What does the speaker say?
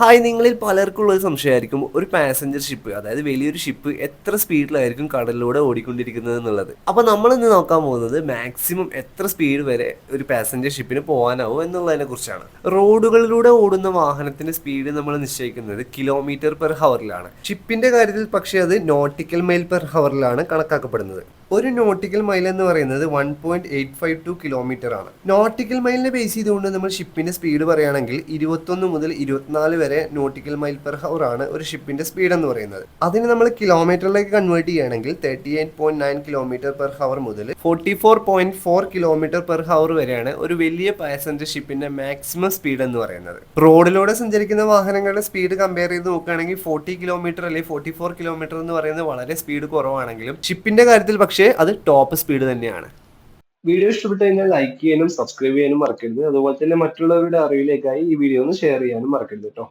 Hi, നിങ്ങളിൽ പലർക്കുള്ള ഒരു സംശയമായിരിക്കും ഒരു പാസഞ്ചർ ഷിപ്പ്, അതായത് വലിയൊരു ഷിപ്പ് എത്ര സ്പീഡിലായിരിക്കും കടലിലൂടെ ഓടിക്കൊണ്ടിരിക്കുന്നത് എന്നുള്ളത്. അപ്പോൾ നമ്മൾ ഇന്ന് നോക്കാൻ പോകുന്നത് മാക്സിമം എത്ര സ്പീഡ് വരെ ഒരു പാസഞ്ചർ ഷിപ്പിന് പോകാനാവും എന്നുള്ളതിനെ കുറിച്ചാണ്. റോഡുകളിലൂടെ ഓടുന്ന വാഹനത്തിന്റെ സ്പീഡ് നമ്മൾ നിശ്ചയിക്കുന്നത് കിലോമീറ്റർ പെർ ഹവറിലാണ്. ഷിപ്പിന്റെ കാര്യത്തിൽ പക്ഷേ അത് നോട്ടിക്കൽ മൈൽ പെർ ഹവറിലാണ് കണക്കാക്കപ്പെടുന്നത്. ഒരു നോട്ടിക്കൽ മൈൽ എന്ന് പറയുന്നത് 1.852 കിലോമീറ്റർ ആണ്. നോട്ടിക്കൽ മൈലിനെ ബേസ് ചെയ്തുകൊണ്ട് നമ്മൾ ഷിപ്പിന്റെ സ്പീഡ് പറയുകയാണെങ്കിൽ 21 മുതൽ 24 വരെ നോട്ടിക്കൽ മൈൽ പെർ ഹവർ ആണ് ഒരു ഷിപ്പിന്റെ സ്പീഡ് എന്ന് പറയുന്നത്. അതിന് നമ്മൾ കിലോമീറ്ററിലേക്ക് കൺവേർട്ട് ചെയ്യുകയാണെങ്കിൽ 38.9 കിലോമീറ്റർ പെർ ഹവർ മുതൽ 44.4 കിലോമീറ്റർ പെർ ഹവർ വരെയാണ് ഒരു വലിയ പാസഞ്ചർ ഷിപ്പിന്റെ മാക്സിമം സ്പീഡ് എന്ന് പറയുന്നത്. റോഡിലൂടെ സഞ്ചരിക്കുന്ന വാഹനങ്ങളുടെ സ്പീഡ് കമ്പയർ ചെയ്ത് നോക്കുകയാണെങ്കിൽ 40 കിലോമീറ്റർ അല്ലെങ്കിൽ 44 കിലോമീറ്റർ എന്ന് പറയുന്നത് വളരെ സ്പീഡ് കുറവാണെങ്കിലും ഷിപ്പിന്റെ കാര്യത്തിൽ പക്ഷേ അത് ടോപ്പ് സ്പീഡ് തന്നെയാണ്. വീഡിയോ ഇഷ്ടപ്പെട്ടു കഴിഞ്ഞാൽ ലൈക്ക് ചെയ്യാനും സബ്സ്ക്രൈബ് ചെയ്യാനും മറക്കരുത്. അതുപോലെ തന്നെ മറ്റുള്ളവരുടെ അറിവിലേക്കായി ഈ വീഡിയോ ഒന്ന് ഷെയർ ചെയ്യാനും മറക്കരുത് കേട്ടോ.